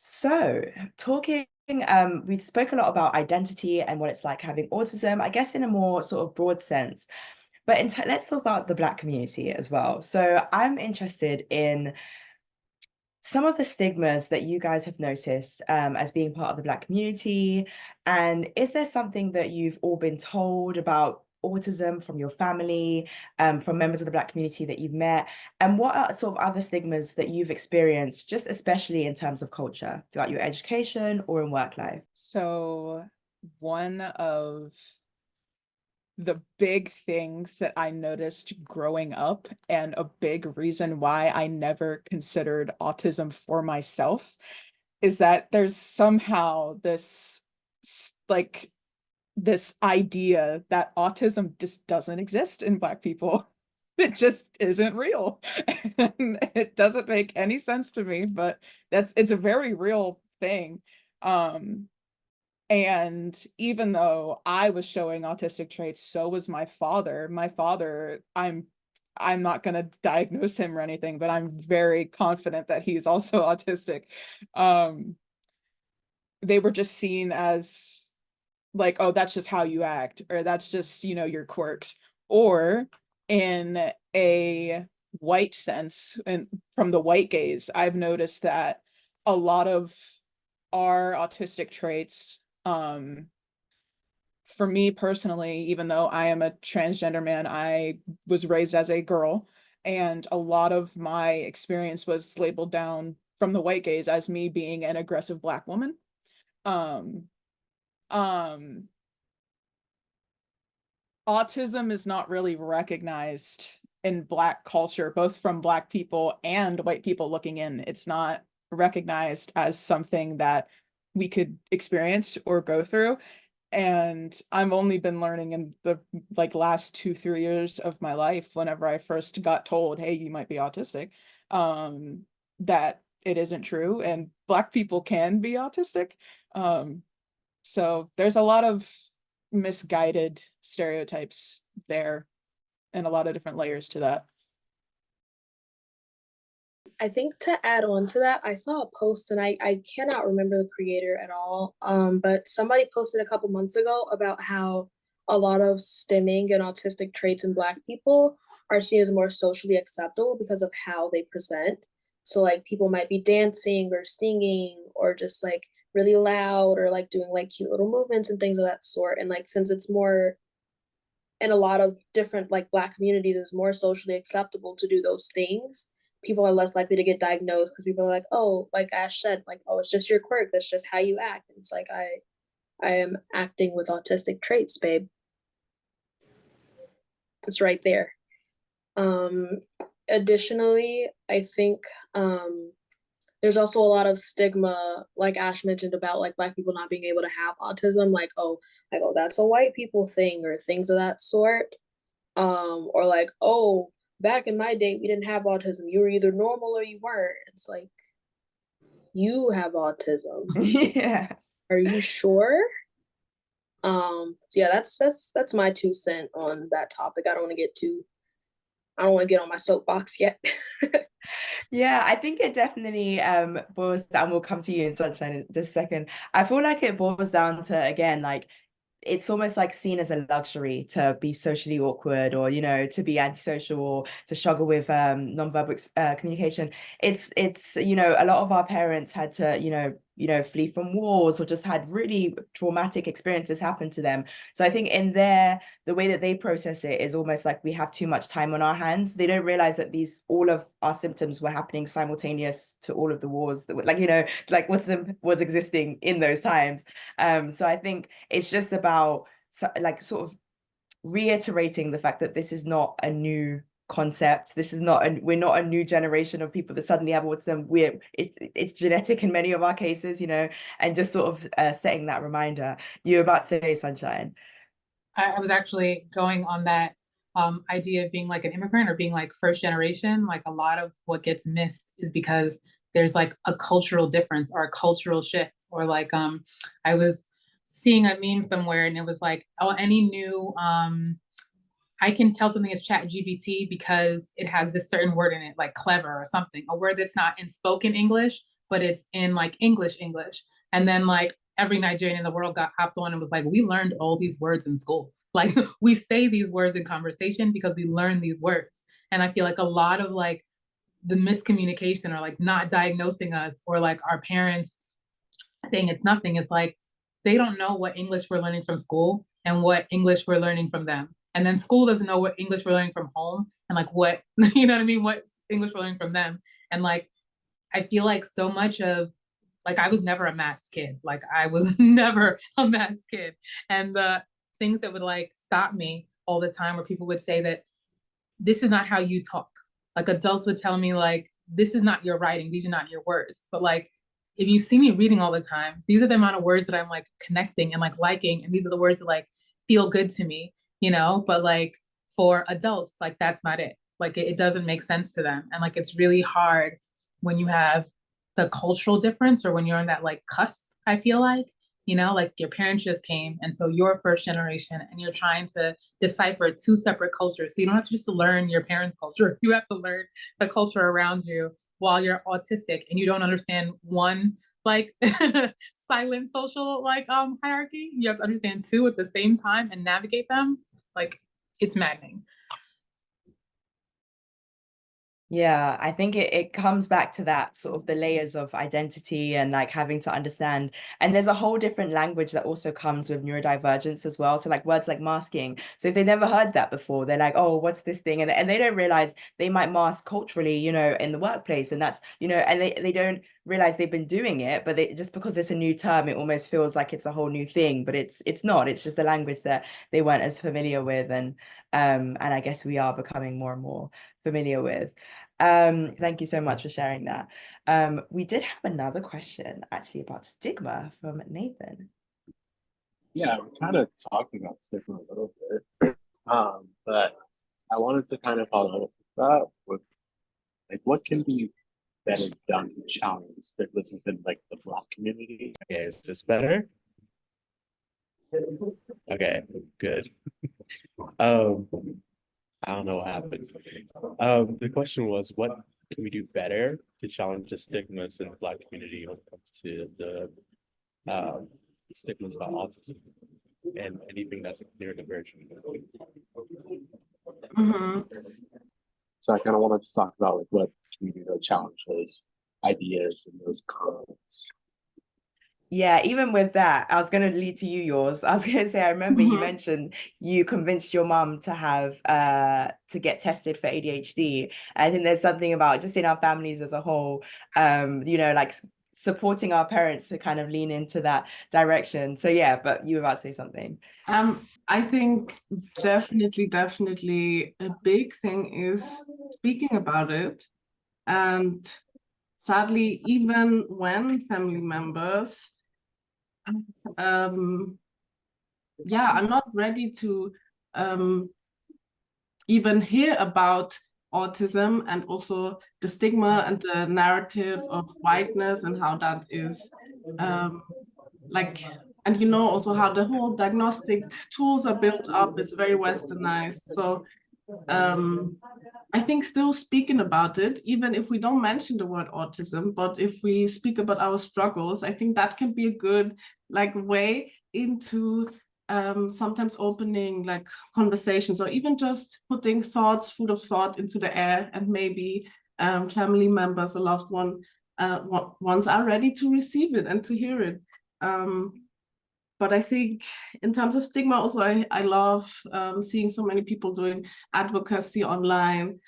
So, talking, we spoke a lot about identity and what it's like having autism, I guess in a more sort of broad sense. But let's talk about the Black community as well. So, I'm interested in some of the stigmas that you guys have noticed as being part of the Black community. And is there something that you've all been told about autism from your family, from members of the Black community that you've met? And what are sort of other stigmas that you've experienced, just especially in terms of culture, throughout your education or in work life? So one of the big things that I noticed growing up, and a big reason why I never considered autism for myself, is that there's somehow like this idea that autism just doesn't exist in Black people. It just isn't real. And it doesn't make any sense to me, but it's a very real thing. Um, and even though I was showing autistic traits, so was my father. My father, I'm not going to diagnose him or anything, but I'm very confident that he's also autistic. Um, they were just seen as like, oh, that's just how you act, or that's just, your quirks. Or in a white sense, and from the white gaze, I've noticed that a lot of our autistic traits, for me personally, even though I am a transgender man, I was raised as a girl, and a lot of my experience was labeled down from the white gaze as me being an aggressive Black woman. Um, um, Autism is not really recognized in Black culture, both from Black people and white people looking in. It's not recognized as something that we could experience or go through. And I've only been learning in the last 2, 3 years of my life, whenever I first got told, hey, you might be autistic, that it isn't true and Black people can be autistic. Um, so there's a lot of misguided stereotypes there and a lot of different layers to that. I think to add on to that, I saw a post and I cannot remember the creator at all. But somebody posted a couple months ago about how a lot of stimming and autistic traits in Black people are seen as more socially acceptable because of how they present. So like people might be dancing or singing or just like really loud or like doing like cute little movements and things of that sort. And like since it's more in a lot of different like Black communities, it's more socially acceptable to do those things. People are less likely to get diagnosed because people are like, oh, like Ash said, like, oh, it's just your quirk. That's just how you act. And it's like I am acting with autistic traits, babe. It's right there. Um, Additionally, I think there's also a lot of stigma, like Ash mentioned, about like Black people not being able to have autism, like, oh, that's a white people thing, or things of that sort. Or like, oh, back in my day, we didn't have autism. You were either normal or you weren't. It's like, you have autism. Yes. Are you sure? So yeah, that's my 2 cent on that topic. I don't want to get on my soapbox yet. Yeah, I think it definitely boils down. We'll come to you in sunshine in just a second. I feel like it boils down to, again, like it's almost like seen as a luxury to be socially awkward, or to be antisocial, or to struggle with nonverbal communication. It's a lot of our parents had to flee from wars, or just had really traumatic experiences happen to them. So I think in the way that they process it is almost like we have too much time on our hands. They don't realize that these all of our symptoms were happening simultaneous to all of the wars that were, like was existing in those times. So I think it's just about like sort of reiterating the fact that this is not a new concept. This is not we're not a new generation of people that suddenly have autism. It's genetic in many of our cases, and just sort of setting that reminder. You're about to say, Sunshine. I was actually going on that idea of being like an immigrant or being like first generation. Like a lot of what gets missed is because there's like a cultural difference or a cultural shift. Or like I was seeing a meme somewhere and it was like, oh, any new I can tell something is chat GBT because it has this certain word in it, like clever or something, a word that's not in spoken English. but it's in like English. And then like every Nigerian in the world got hopped on and was like, we learned all these words in school. Like we say these words in conversation because we learn these words. And I feel like a lot of like the miscommunication or like not diagnosing us or like our parents saying it's nothing, it's like they don't know what English we're learning from school and what English we're learning from them. And then school doesn't know what English we're learning from home and like what, you know what I mean? What English we're learning from them. And like, I feel like so much of, like, I was never a masked kid. Like, I was never a masked kid. And the things that would like stop me all the time where people would say that this is not how you talk. Like, adults would tell me, like, this is not your writing, these are not your words. But like, if you see me reading all the time, these are the amount of words that I'm like connecting and like liking. And these are the words that like feel good to me, you know? But like for adults, like that's not it. Like it doesn't make sense to them. And like it's really hard when you have the cultural difference or when you're on that like cusp, I feel like, you know, like your parents just came. And so you're first generation and you're trying to decipher two separate cultures. So you don't have to just learn your parents' culture. You have to learn the culture around you while you're autistic and you don't understand one like silent social like hierarchy. You have to understand two at the same time and navigate them. Like it's maddening. Yeah, I think it comes back to that sort of the layers of identity and like having to understand. And there's a whole different language that also comes with neurodivergence as well. So like words like masking. So if they never heard that before, they're like, oh, what's this thing? And they don't realize they might mask culturally, you know, in the workplace. And that's, you know, and they don't realize they've been doing it, but they, just because it's a new term, it almost feels like it's a whole new thing, but it's not. It's just a language that they weren't as familiar with. And I guess we are becoming more and more familiar with. Thank you so much for sharing that. We did have another question actually about stigma from Nathan. Yeah, we kind of talked about stigma a little bit, but I wanted to kind of follow up with that with like what can be better done to challenge stigmas within like the Black community. Okay, is this better? Okay, good. I don't know what happened. The question was, what can we do better to challenge the stigmas in the Black community when it comes to the stigmas about autism and anything that's neurodivergent? Mm-hmm. So I kind of wanted to talk about like what can we do to challenge those ideas and those comments. Yeah, even with that, I was going to lead to you yours. I was going to say, I remember you mentioned you convinced your mum to have to get tested for ADHD. I think there's something about just in our families as a whole, you know, like supporting our parents to kind of lean into that direction. So yeah, but you were about to say something. I think definitely a big thing is speaking about it. And sadly, even when family members yeah, I'm not ready to even hear about autism and also the stigma and the narrative of whiteness and how that is like, and you know, also how the whole diagnostic tools are built up is very westernized. So I think still speaking about it, even if we don't mention the word autism, but if we speak about our struggles, I think that can be a good like way into sometimes opening like conversations or even just putting thoughts, food of thought into the air, and maybe family members or loved ones are ready to receive it and to hear it. But I think in terms of stigma, also I love seeing so many people doing advocacy online,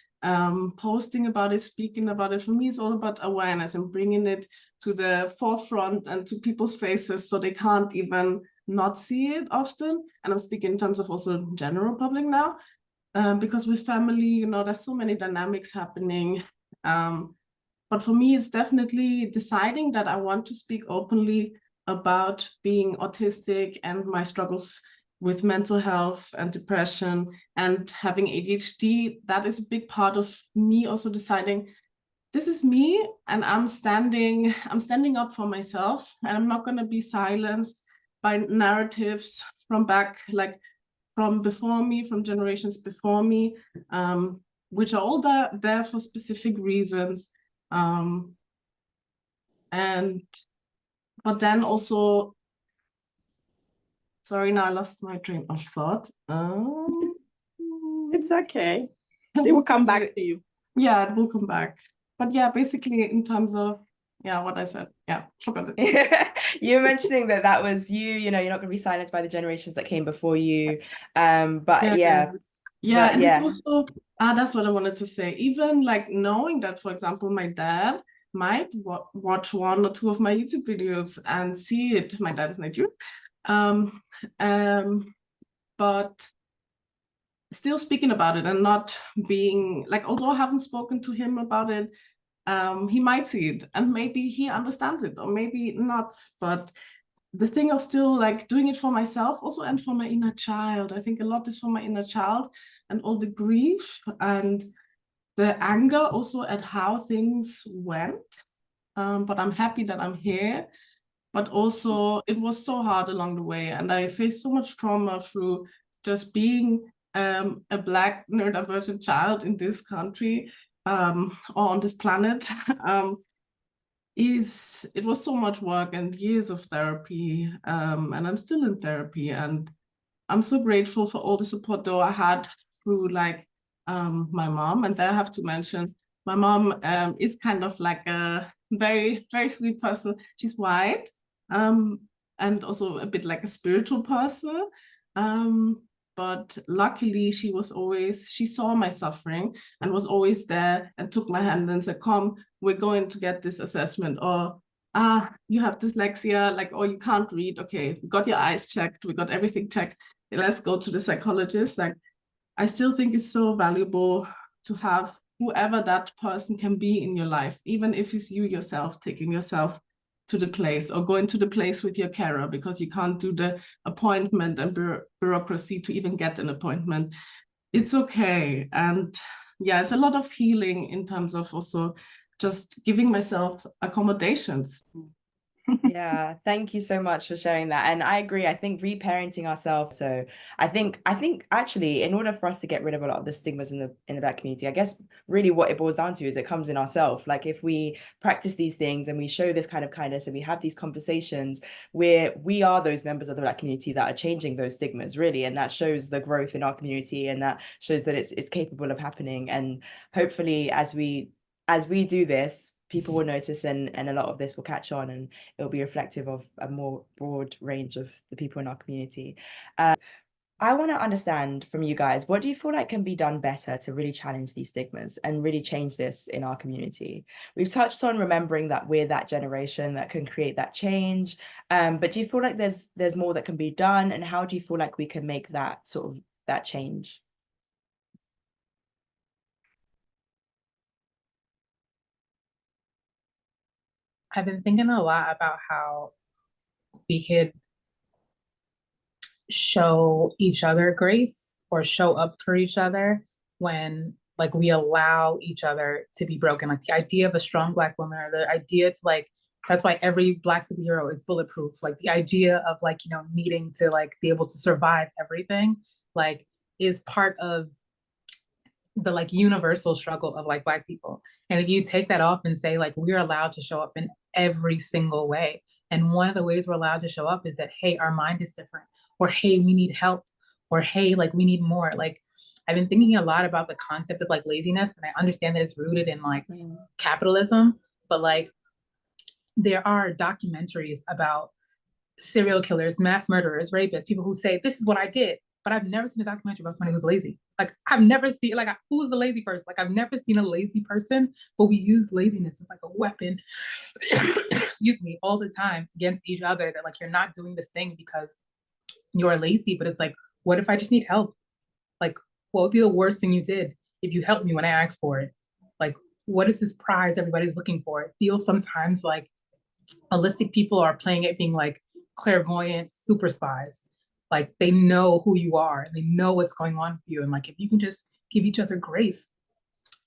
posting about it, speaking about it. For me, it's all about awareness and bringing it to the forefront and to people's faces so they can't even not see it often. And I'm speaking in terms of also general public now, because with family, you know, there's so many dynamics happening. But for me, it's definitely deciding that I want to speak openly about being autistic and my struggles with mental health and depression and having ADHD. That is a big part of me also deciding this is me and I'm standing up for myself, and I'm not going to be silenced by narratives from back, like from before me, from generations before me, which are all there for specific reasons. But then also, sorry, now I lost my train of thought. It's okay. It will come back to you. Yeah, it will come back. But yeah, basically in terms of, yeah, what I said. Yeah, forgot it. You're mentioning that was you, you're not going to be silenced by the generations that came before you. But yeah. Yeah, and it's also, that's what I wanted to say. Even like knowing that, for example, my dad might watch 1 or 2 of my YouTube videos and see it. My dad is Nigerian. But still speaking about it and not being like, although I haven't spoken to him about it, he might see it and maybe he understands it or maybe not. But the thing of still like doing it for myself also and for my inner child. I think a lot is for my inner child and all the grief and the anger also at how things went. But I'm happy that I'm here. But also it was so hard along the way and I faced so much trauma through just being a Black neurodivergent child in this country or on this planet. It was so much work and years of therapy, and I'm still in therapy, and I'm so grateful for all the support though I had through like my mom. And there I have to mention my mom is kind of like a very, very sweet person. She's white, and also a bit like a spiritual person. But luckily she saw my suffering and was always there and took my hand and said, come, we're going to get this assessment, or you have dyslexia, like, or you can't read. Okay, we got your eyes checked, we got everything checked. Let's go to the psychologist. Like, I still think it's so valuable to have whoever that person can be in your life, even if it's you yourself taking yourself to the place or going to the place with your carer because you can't do the appointment and bureaucracy to even get an appointment. It's okay. And yeah, it's a lot of healing in terms of also just giving myself accommodations. Yeah, thank you so much for sharing that. And I agree. I think reparenting ourselves. So I think actually in order for us to get rid of a lot of the stigmas in the Black community, I guess really what it boils down to is it comes in ourselves. Like if we practice these things and we show this kind of kindness and we have these conversations where we are those members of the Black community that are changing those stigmas, really. And that shows the growth in our community and that shows that it's capable of happening. And hopefully as we do this, people will notice and a lot of this will catch on and it'll be reflective of a more broad range of the people in our community. I want to understand from you guys, what do you feel like can be done better to really challenge these stigmas and really change this in our community? We've touched on remembering that we're that generation that can create that change. But do you feel like there's more that can be done? And how do you feel like we can make that sort of that change? I've been thinking a lot about how we could show each other grace or show up for each other when like we allow each other to be broken. Like the idea of a strong Black woman or the idea to like, that's why every Black superhero is bulletproof. Like the idea of like, needing to like be able to survive everything, like is part of the like universal struggle of like Black people. And if you take that off and say like we're allowed to show up in every single way, and one of the ways we're allowed to show up is that, hey, our mind is different, or hey, we need help, or hey, like we need more. Like I've been thinking a lot about the concept of like laziness, and I understand that it's rooted in like capitalism, but like there are documentaries about serial killers, mass murderers, rapists, people who say this is what I did, but I've never seen a documentary about somebody who's lazy. Like I've never seen like who's the lazy person? Like I've never seen a lazy person, but we use laziness as like a weapon, excuse me, all the time against each other. That like you're not doing this thing because you're lazy, but it's like, what if I just need help? Like, what would be the worst thing you did if you helped me when I asked for it? Like, what is this prize everybody's looking for? It feels sometimes like holistic people are playing it being like clairvoyant super spies. Like they know who you are and they know what's going on with you. And like if you can just give each other grace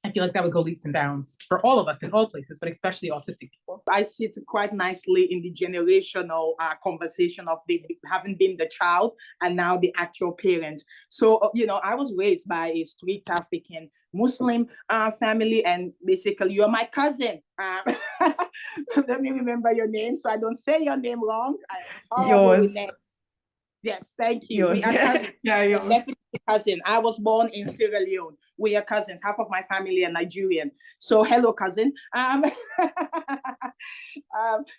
I feel like that would go leaps and bounds for all of us in all places, but especially autistic people. I sit quite nicely in the generational conversation of the having been the child and now the actual parent. So, I was raised by a street African Muslim family, and basically, you're my cousin. Let me remember your name so I don't say your name wrong. Yours. Yes, thank you. Yours. We are cousins. Yeah, yours. Definitely cousin. I was born in Sierra Leone. We are cousins. Half of my family are Nigerian. So hello, cousin.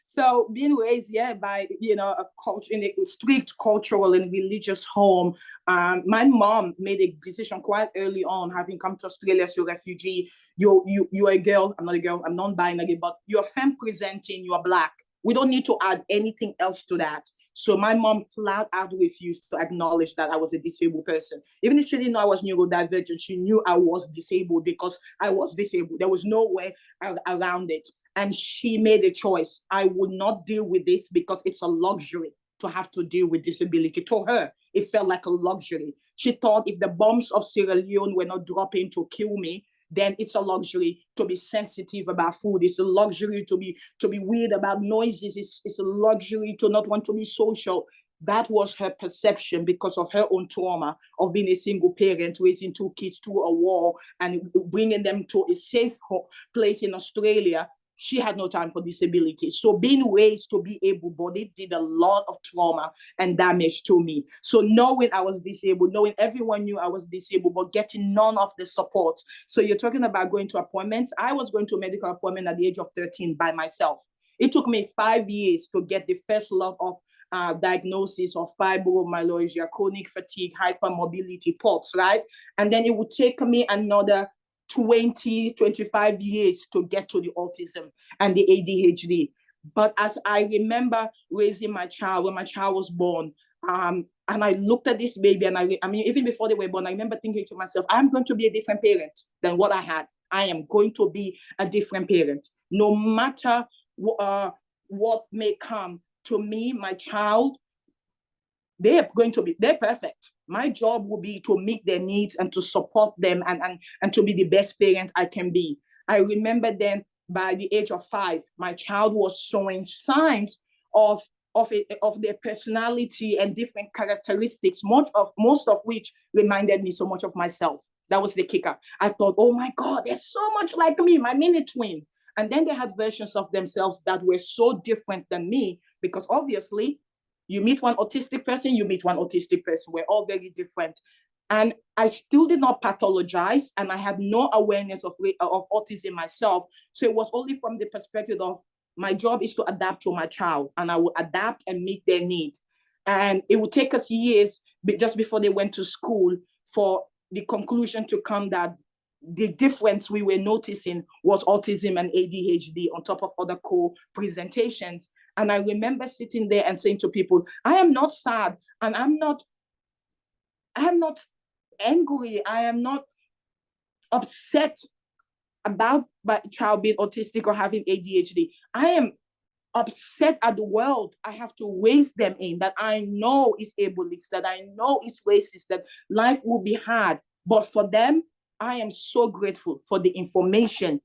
So being raised, by a culture in a strict cultural and religious home. My mom made a decision quite early on, having come to Australia as a refugee. You're a girl. I'm not a girl. I'm non-binary, but you're femme presenting. You're Black. We don't need to add anything else to that. So my mom flat out refused to acknowledge that I was a disabled person. Even if she didn't know I was neurodivergent, she knew I was disabled because I was disabled. There was no way around it. And she made a choice. I would not deal with this because it's a luxury to have to deal with disability. To her, it felt like a luxury. She thought if the bombs of Sierra Leone were not dropping to kill me, then it's a luxury to be sensitive about food. It's a luxury to be weird about noises. It's a luxury to not want to be social. That was her perception because of her own trauma of being a single parent, raising 2 kids through a war and bringing them to a safe place in Australia. She had no time for disability. So being raised to be able-bodied did a lot of trauma and damage to me. So knowing I was disabled, knowing everyone knew I was disabled, but getting none of the support. So you're talking about going to appointments. I was going to a medical appointment at the age of 13 by myself. It took me 5 years to get the first lot of diagnosis of fibromyalgia, chronic fatigue, hypermobility, POTS, right? And then it would take me another 25 years to get to the autism and the ADHD. But as I remember raising my child, when my child was born, and I looked at this baby, and I mean, even before they were born, I remember thinking to myself, I'm going to be a different parent than what I had. I am going to be a different parent. No matter what may come to me, my child, they're perfect. My job will be to meet their needs and to support them and to be the best parent I can be. I remember then by the age of 5, my child was showing signs of their personality and different characteristics, most of which reminded me so much of myself. That was the kicker. I thought, oh my God, they're so much like me, my mini twin. And then they had versions of themselves that were so different than me, because obviously you meet one autistic person, you meet one autistic person. We're all very different. And I still did not pathologize, and I had no awareness of autism myself. So it was only from the perspective of my job is to adapt to my child, and I will adapt and meet their need. And it would take us years, just before they went to school, for the conclusion to come that the difference we were noticing was autism and ADHD on top of other co-presentations. And I remember sitting there and saying to people, I am not sad, and I'm not angry. I am not upset about my child being autistic or having ADHD. I am upset at the world I have to raise them in, that I know is ableist, that I know is racist, that life will be hard. But for them, I am so grateful for the information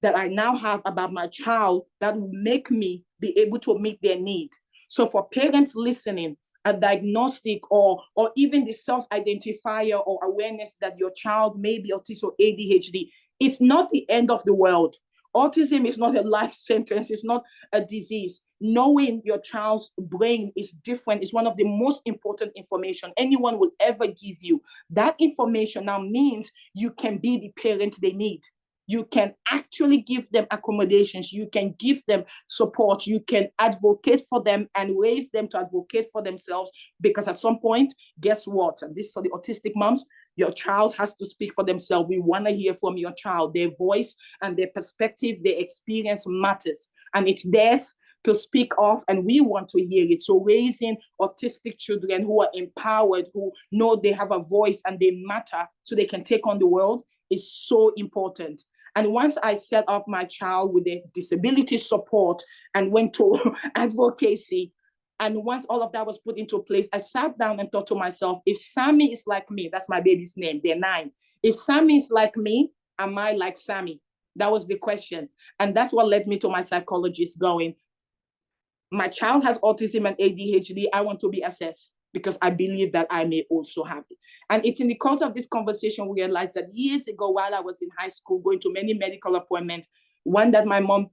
that I now have about my child that will make me be able to meet their need. So for parents listening, a diagnostic or even the self-identifier or awareness that your child may be autistic or ADHD, it's not the end of the world. Autism is not a life sentence. It's not a disease. Knowing your child's brain is different is one of the most important information anyone will ever give you. That information now means you can be the parent they need. You can actually give them accommodations. You can give them support. You can advocate for them and raise them to advocate for themselves. Because at some point, guess what? And this is for the autistic moms, your child has to speak for themselves. We want to hear from your child. Their voice and their perspective, their experience matters. And it's theirs to speak of, and we want to hear it. So raising autistic children who are empowered, who know they have a voice and they matter so they can take on the world is so important. And once I set up my child with the disability support and went to advocacy, and once all of that was put into place, I sat down and thought to myself, if Sammy is like me, that's my baby's name, they're 9. If Sammy is like me, am I like Sammy? That was the question. And that's what led me to my psychologist going, my child has autism and ADHD. I want to be assessed because I believe that I may also have it. And it's in the course of this conversation we realized that years ago, while I was in high school, going to many medical appointments, one that my mom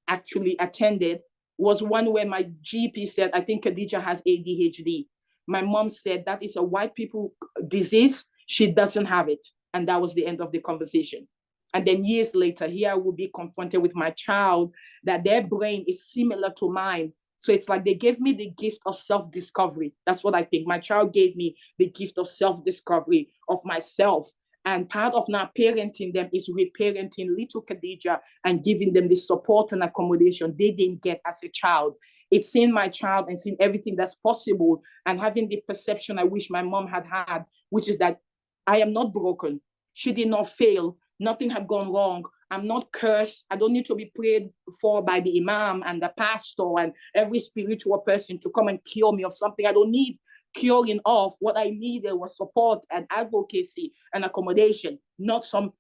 actually attended was one where my GP said, I think Khadija has ADHD. My mom said, that is a white people disease. She doesn't have it. And that was the end of the conversation. And then years later, here I will be confronted with my child that their brain is similar to mine. So it's like they gave me the gift of self-discovery. That's what I think. My child gave me the gift of self-discovery of myself. And part of now parenting them is reparenting little Khadija and giving them the support and accommodation they didn't get as a child. It's seeing my child and seeing everything that's possible and having the perception I wish my mom had had, which is that I am not broken. She did not fail. Nothing had gone wrong. I'm not cursed. I don't need to be prayed for by the imam and the pastor and every spiritual person to come and cure me of something. I don't need curing off. What I needed was support and advocacy and accommodation, not some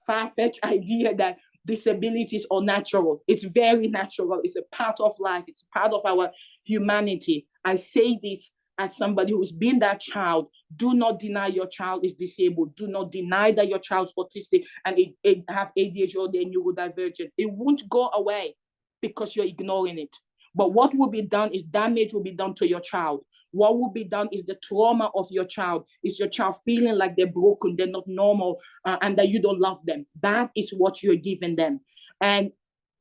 far-fetched idea that disabilities are natural. It's very natural. It's a part of life. It's part of our humanity. I say this as somebody who's been that child. Do not deny your child is disabled. Do not deny that your child's autistic and it have ADHD or they're neurodivergent. It won't go away because you're ignoring it. But what will be done is damage will be done to your child. What will be done is the trauma of your child. Is your child feeling like they're broken, they're not normal, and that you don't love them. That is what you're giving them. And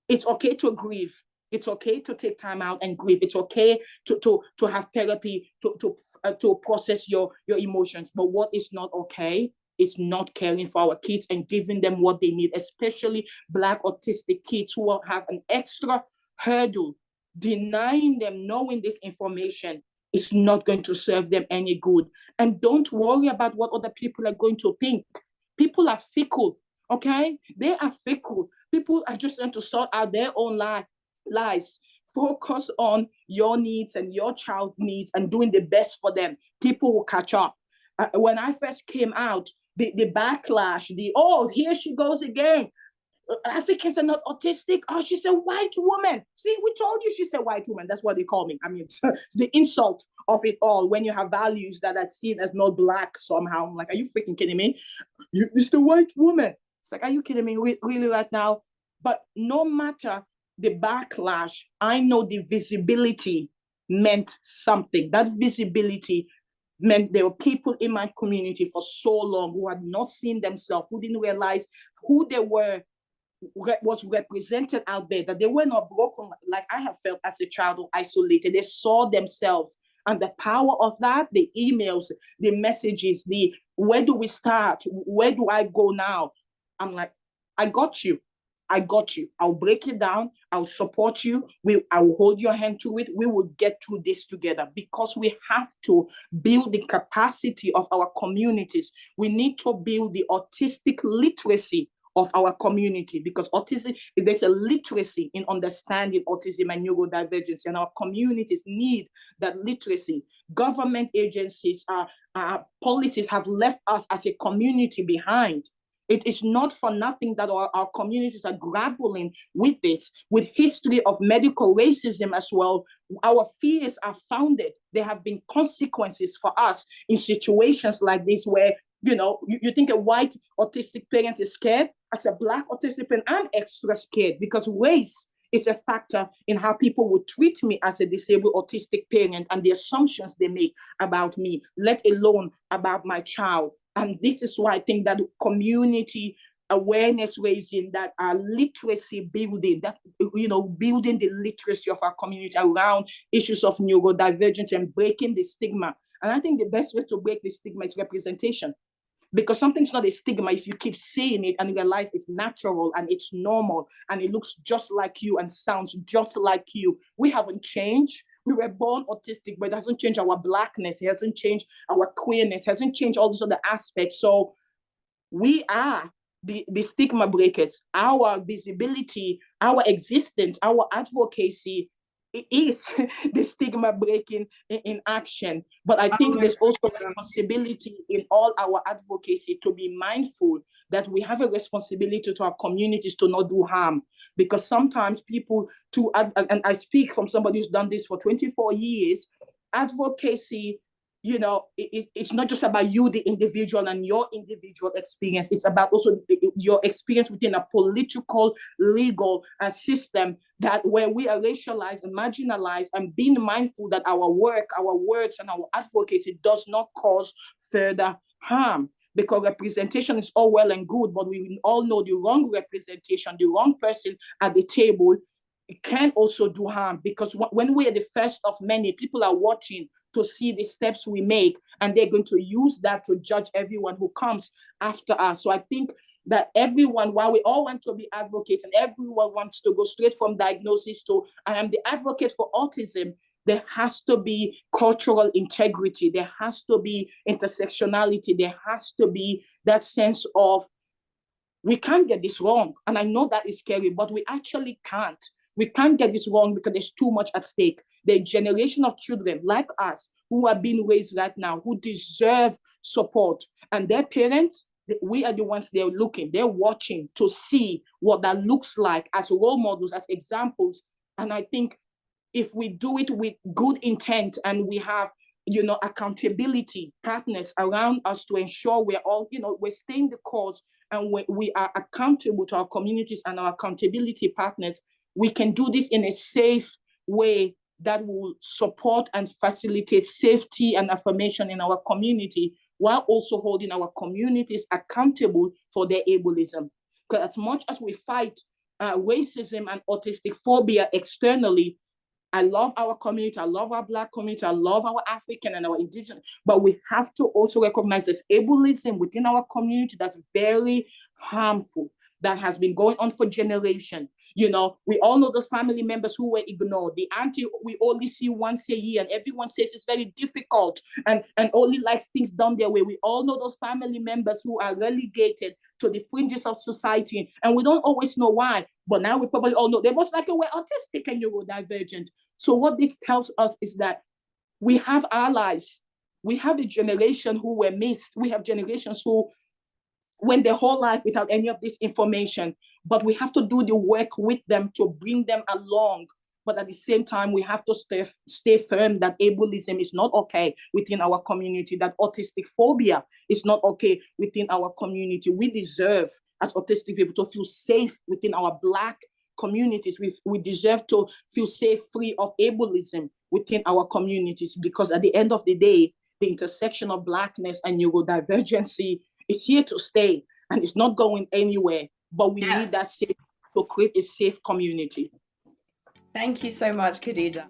it's okay to grieve. It's okay to take time out and grieve. It's okay to have therapy, to process your emotions. But what is not okay is not caring for our kids and giving them what they need, especially Black autistic kids who have an extra hurdle. Denying them knowing this information is not going to serve them any good. And don't worry about what other people are going to think. People are fickle, okay? They are fickle. People are just going to sort out their own lives. Focus on your needs and your child needs and doing the best for them. People will catch up. When I first came out, the backlash, here she goes again. Africans are not autistic. Oh, she's a white woman. See, we told you she's a white woman. That's what they call me. I mean, it's the insult of it all when you have values that are seen as not Black somehow. I'm like, are you freaking kidding me? It's the white woman. It's like, are you kidding me really right now? But no matter the backlash, I know the visibility meant something. That visibility meant there were people in my community for so long who had not seen themselves, who didn't realize who they were, was represented out there, that they were not broken like I have felt as a child or isolated. They saw themselves, and the power of that, the emails, the messages, the where do we start? Where do I go now? I'm like, I got you. I'll break it down. I'll support you. I will hold your hand to it. We will get through this together because we have to build the capacity of our communities. We need to build the autistic literacy of our community because autism, there's a literacy in understanding autism and neurodivergence, and our communities need that literacy. Government agencies, policies have left us as a community behind. It is not for nothing that our communities are grappling with this, with history of medical racism as well. Our fears are founded. There have been consequences for us in situations like this where, you think a white autistic parent is scared. As a Black autistic parent, I'm extra scared because race is a factor in how people would treat me as a disabled autistic parent and the assumptions they make about me, let alone about my child. And this is why I think that community awareness raising, that literacy building, that, building the literacy of our community around issues of neurodivergence and breaking the stigma. And I think the best way to break the stigma is representation. Because something's not a stigma if you keep seeing it and realize it's natural and it's normal and it looks just like you and sounds just like you. We haven't changed. We were born autistic, but it hasn't changed our Blackness. It hasn't changed our queerness. It hasn't changed all these other aspects. So we are the stigma breakers. Our visibility, our existence, our advocacy it is the stigma breaking in action. But I think there's also responsibility in all our advocacy to be mindful that we have a responsibility to our communities to not do harm. Because sometimes people and I speak from somebody who's done this for 24 years, advocacy, it's not just about you, the individual, and your individual experience. It's about also your experience within a political, legal system that where we are racialized and marginalized, and being mindful that our work, our words, and our advocacy does not cause further harm. Because representation is all well and good, but we all know the wrong representation, the wrong person at the table, it can also do harm. Because when we are the first of many, people are watching to see the steps we make, and they're going to use that to judge everyone who comes after us. So I think that everyone, while we all want to be advocates and everyone wants to go straight from diagnosis to I am the advocate for autism, there has to be cultural integrity, there has to be intersectionality, there has to be that sense of we can't get this wrong. And I know that is scary, but we actually can't. We can't get this wrong because there's too much at stake. The generation of children like us who are being raised right now, who deserve support, and their parents, we are the ones they're looking, they're watching to see what that looks like as role models, as examples. And I think if we do it with good intent and we have, accountability partners around us to ensure we're all, we're staying the course and we are accountable to our communities and our accountability partners, we can do this in a safe way that will support and facilitate safety and affirmation in our community, while also holding our communities accountable for their ableism. Because as much as we fight racism and autistic phobia externally, I love our community, I love our Black community, I love our African and our Indigenous, but we have to also recognize this ableism within our community that's very harmful, that has been going on for generations. We all know those family members who were ignored. The auntie we only see once a year, and everyone says it's very difficult and only likes things done their way. We all know those family members who are relegated to the fringes of society, and we don't always know why. But now we probably all know they most likely were autistic and neurodivergent. So what this tells us is that we have allies. We have a generation who were missed. We have generations who went their whole life without any of this information, but we have to do the work with them to bring them along. But at the same time, we have to stay firm that ableism is not okay within our community, that autistic phobia is not okay within our community. We deserve, as autistic people, to feel safe within our Black communities. We deserve to feel safe, free of ableism within our communities, because at the end of the day, the intersection of Blackness and neurodivergency is here to stay, and it's not going anywhere. But we need that safe to create a safe community. Thank you so much, Khadija.